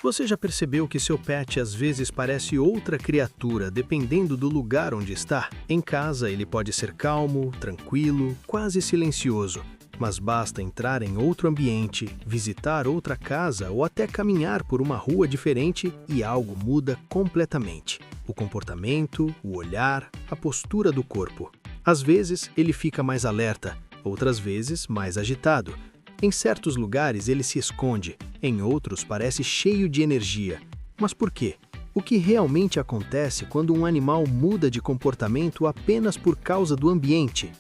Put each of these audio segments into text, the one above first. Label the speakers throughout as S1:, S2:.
S1: Você já percebeu que seu pet às vezes parece outra criatura dependendo do lugar onde está? Em casa, ele pode ser calmo, tranquilo, quase silencioso, mas basta entrar em outro ambiente, visitar outra casa ou até caminhar por uma rua diferente e algo muda completamente. O comportamento, o olhar, a postura do corpo. Às vezes, ele fica mais alerta, outras vezes, mais agitado. Em certos lugares ele se esconde, em outros parece cheio de energia. Mas por quê? O que realmente acontece quando um animal muda de comportamento apenas por causa do ambiente?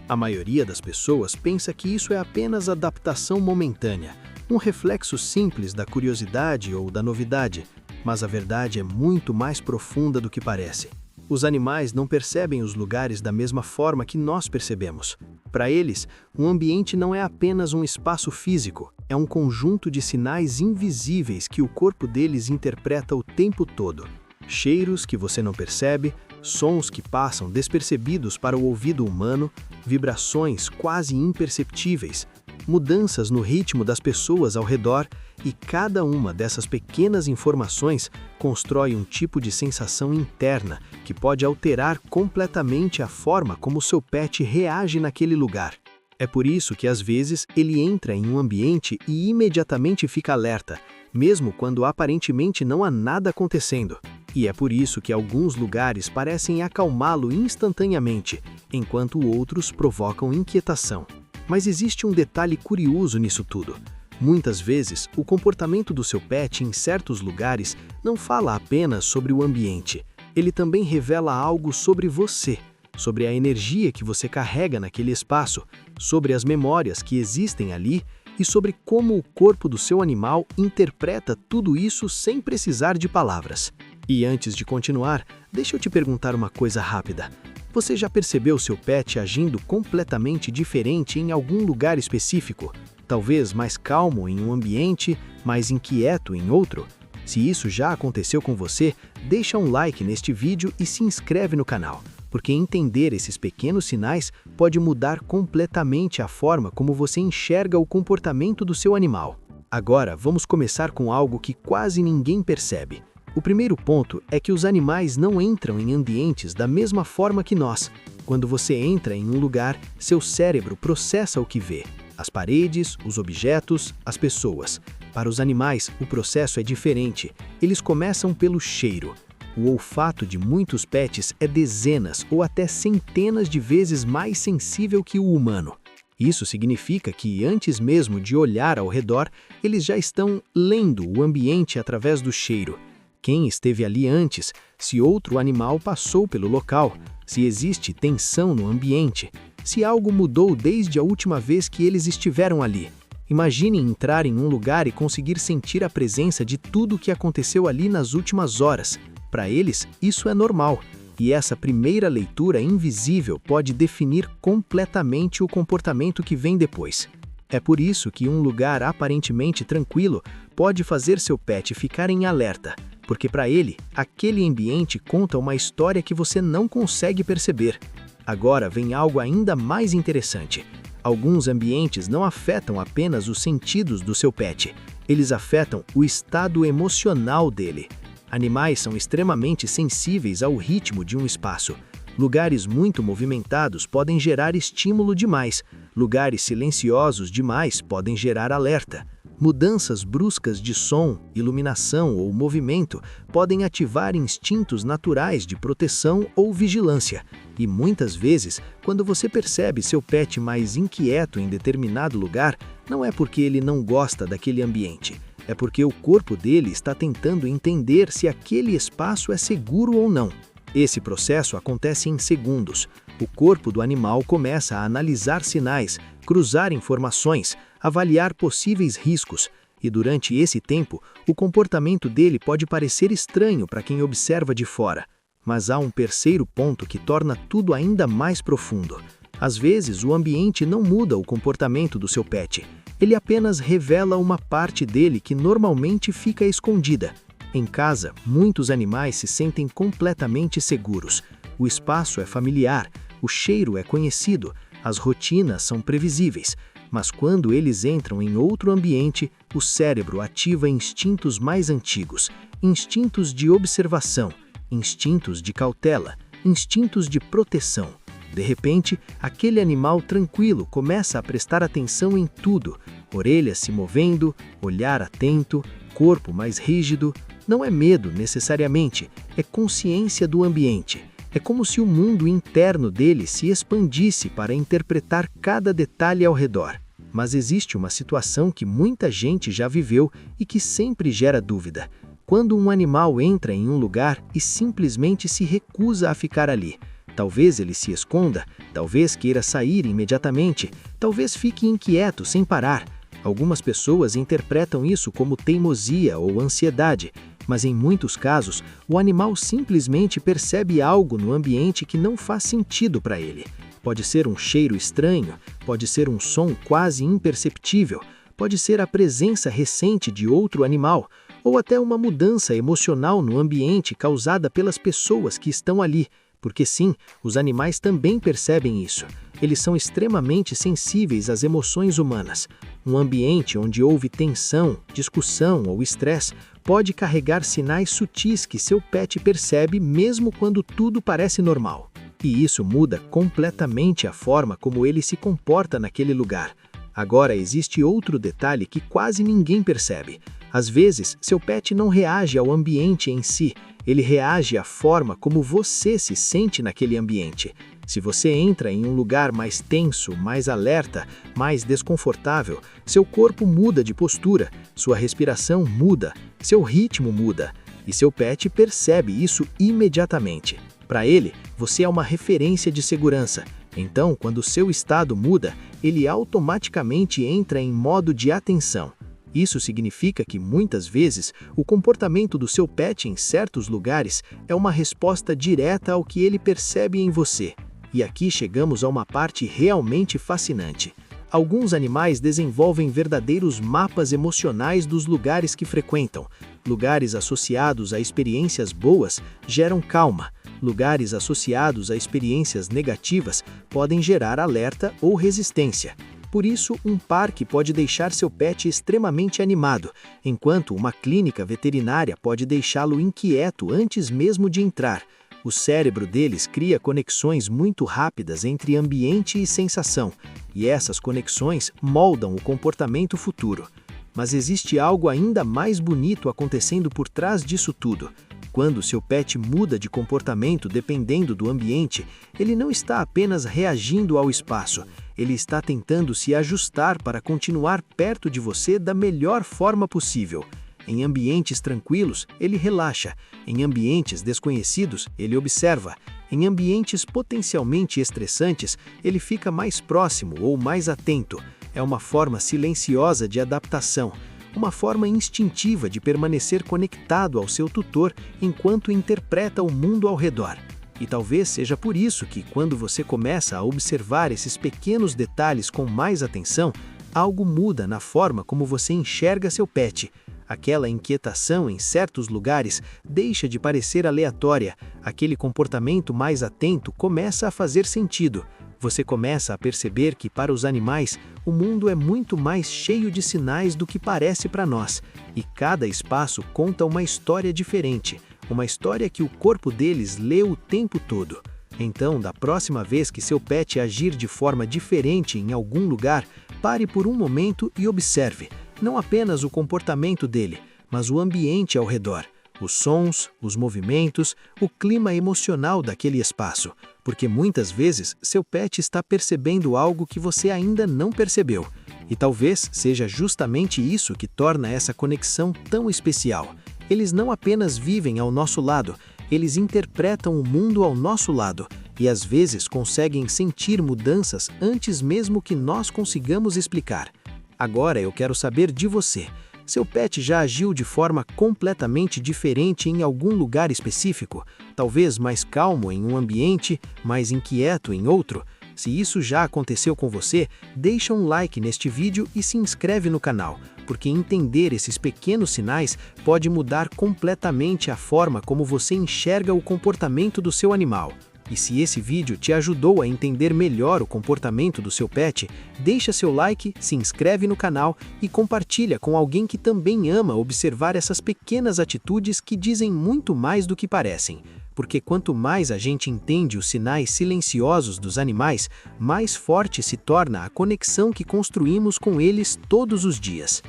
S1: A maioria das pessoas pensa que isso é apenas adaptação momentânea, um reflexo simples da curiosidade ou da novidade, mas a verdade é muito mais profunda do que parece. Os animais não percebem os lugares da mesma forma que nós percebemos. Para eles, um ambiente não é apenas um espaço físico, é um conjunto de sinais invisíveis que o corpo deles interpreta o tempo todo. Cheiros que você não percebe, sons que passam despercebidos para o ouvido humano, vibrações quase imperceptíveis, mudanças no ritmo das pessoas ao redor, e cada uma dessas pequenas informações constrói um tipo de sensação interna que pode alterar completamente a forma como seu pet reage naquele lugar. É por isso que às vezes ele entra em um ambiente e imediatamente fica alerta, mesmo quando aparentemente não há nada acontecendo. E é por isso que alguns lugares parecem acalmá-lo instantaneamente, enquanto outros provocam inquietação. Mas existe um detalhe curioso nisso tudo. Muitas vezes, o comportamento do seu pet em certos lugares não fala apenas sobre o ambiente. Ele também revela algo sobre você, sobre a energia que você carrega naquele espaço, sobre as memórias que existem ali e sobre como o corpo do seu animal interpreta tudo isso sem precisar de palavras. E antes de continuar, deixa eu te perguntar uma coisa rápida. Você já percebeu seu pet agindo completamente diferente em algum lugar específico? Talvez mais calmo em um ambiente, mais inquieto em outro? Se isso já aconteceu com você, deixa um like neste vídeo e se inscreve no canal, porque entender esses pequenos sinais pode mudar completamente a forma como você enxerga o comportamento do seu animal. Agora, vamos começar com algo que quase ninguém percebe. O primeiro ponto é que os animais não entram em ambientes da mesma forma que nós. Quando você entra em um lugar, seu cérebro processa o que vê. As paredes, os objetos, as pessoas. Para os animais, o processo é diferente. Eles começam pelo cheiro. O olfato de muitos pets é dezenas ou até centenas de vezes mais sensível que o humano. Isso significa que, antes mesmo de olhar ao redor, eles já estão lendo o ambiente através do cheiro. Quem esteve ali antes, se outro animal passou pelo local, se existe tensão no ambiente, se algo mudou desde a última vez que eles estiveram ali. Imagine entrar em um lugar e conseguir sentir a presença de tudo o que aconteceu ali nas últimas horas. Para eles, isso é normal, e essa primeira leitura invisível pode definir completamente o comportamento que vem depois. É por isso que um lugar aparentemente tranquilo pode fazer seu pet ficar em alerta, porque para ele, aquele ambiente conta uma história que você não consegue perceber. Agora vem algo ainda mais interessante. Alguns ambientes não afetam apenas os sentidos do seu pet, eles afetam o estado emocional dele. Animais são extremamente sensíveis ao ritmo de um espaço. Lugares muito movimentados podem gerar estímulo demais, lugares silenciosos demais podem gerar alerta. Mudanças bruscas de som, iluminação ou movimento podem ativar instintos naturais de proteção ou vigilância. E muitas vezes, quando você percebe seu pet mais inquieto em determinado lugar, não é porque ele não gosta daquele ambiente. É porque o corpo dele está tentando entender se aquele espaço é seguro ou não. Esse processo acontece em segundos. O corpo do animal começa a analisar sinais, cruzar informações, avaliar possíveis riscos. E durante esse tempo, o comportamento dele pode parecer estranho para quem observa de fora. Mas há um terceiro ponto que torna tudo ainda mais profundo. Às vezes, o ambiente não muda o comportamento do seu pet. Ele apenas revela uma parte dele que normalmente fica escondida. Em casa, muitos animais se sentem completamente seguros. O espaço é familiar, o cheiro é conhecido, as rotinas são previsíveis. Mas quando eles entram em outro ambiente, o cérebro ativa instintos mais antigos, instintos de observação, instintos de cautela, instintos de proteção. De repente, aquele animal tranquilo começa a prestar atenção em tudo, orelhas se movendo, olhar atento, corpo mais rígido. Não é medo necessariamente, é consciência do ambiente. É como se o mundo interno dele se expandisse para interpretar cada detalhe ao redor. Mas existe uma situação que muita gente já viveu e que sempre gera dúvida. Quando um animal entra em um lugar e simplesmente se recusa a ficar ali. Talvez ele se esconda, talvez queira sair imediatamente, talvez fique inquieto sem parar. Algumas pessoas interpretam isso como teimosia ou ansiedade, mas em muitos casos, o animal simplesmente percebe algo no ambiente que não faz sentido para ele. Pode ser um cheiro estranho, pode ser um som quase imperceptível, pode ser a presença recente de outro animal, ou até uma mudança emocional no ambiente causada pelas pessoas que estão ali. Porque sim, os animais também percebem isso. Eles são extremamente sensíveis às emoções humanas. Um ambiente onde houve tensão, discussão ou estresse pode carregar sinais sutis que seu pet percebe mesmo quando tudo parece normal. E isso muda completamente a forma como ele se comporta naquele lugar. Agora existe outro detalhe que quase ninguém percebe. Às vezes, seu pet não reage ao ambiente em si, ele reage à forma como você se sente naquele ambiente. Se você entra em um lugar mais tenso, mais alerta, mais desconfortável, seu corpo muda de postura, sua respiração muda, seu ritmo muda, e seu pet percebe isso imediatamente. Para ele, você é uma referência de segurança. Então, quando seu estado muda, ele automaticamente entra em modo de atenção. Isso significa que, muitas vezes, o comportamento do seu pet em certos lugares é uma resposta direta ao que ele percebe em você. E aqui chegamos a uma parte realmente fascinante. Alguns animais desenvolvem verdadeiros mapas emocionais dos lugares que frequentam. Lugares associados a experiências boas geram calma. Lugares associados a experiências negativas podem gerar alerta ou resistência. Por isso, um parque pode deixar seu pet extremamente animado, enquanto uma clínica veterinária pode deixá-lo inquieto antes mesmo de entrar. O cérebro deles cria conexões muito rápidas entre ambiente e sensação, e essas conexões moldam o comportamento futuro. Mas existe algo ainda mais bonito acontecendo por trás disso tudo. Quando seu pet muda de comportamento dependendo do ambiente, ele não está apenas reagindo ao espaço, ele está tentando se ajustar para continuar perto de você da melhor forma possível. Em ambientes tranquilos, ele relaxa. Em ambientes desconhecidos, ele observa. Em ambientes potencialmente estressantes, ele fica mais próximo ou mais atento. É uma forma silenciosa de adaptação. Uma forma instintiva de permanecer conectado ao seu tutor enquanto interpreta o mundo ao redor. E talvez seja por isso que, quando você começa a observar esses pequenos detalhes com mais atenção, algo muda na forma como você enxerga seu pet. Aquela inquietação em certos lugares deixa de parecer aleatória, aquele comportamento mais atento começa a fazer sentido. Você começa a perceber que, para os animais, o mundo é muito mais cheio de sinais do que parece para nós, e cada espaço conta uma história diferente, uma história que o corpo deles lê o tempo todo. Então, da próxima vez que seu pet agir de forma diferente em algum lugar, pare por um momento e observe, não apenas o comportamento dele, mas o ambiente ao redor. Os sons, os movimentos, o clima emocional daquele espaço, porque muitas vezes seu pet está percebendo algo que você ainda não percebeu. E talvez seja justamente isso que torna essa conexão tão especial. Eles não apenas vivem ao nosso lado, eles interpretam o mundo ao nosso lado e às vezes conseguem sentir mudanças antes mesmo que nós consigamos explicar. Agora eu quero saber de você. Seu pet já agiu de forma completamente diferente em algum lugar específico? Talvez mais calmo em um ambiente, mais inquieto em outro? Se isso já aconteceu com você, deixa um like neste vídeo e se inscreve no canal, porque entender esses pequenos sinais pode mudar completamente a forma como você enxerga o comportamento do seu animal. E se esse vídeo te ajudou a entender melhor o comportamento do seu pet, deixa seu like, se inscreve no canal e compartilha com alguém que também ama observar essas pequenas atitudes que dizem muito mais do que parecem. Porque quanto mais a gente entende os sinais silenciosos dos animais, mais forte se torna a conexão que construímos com eles todos os dias.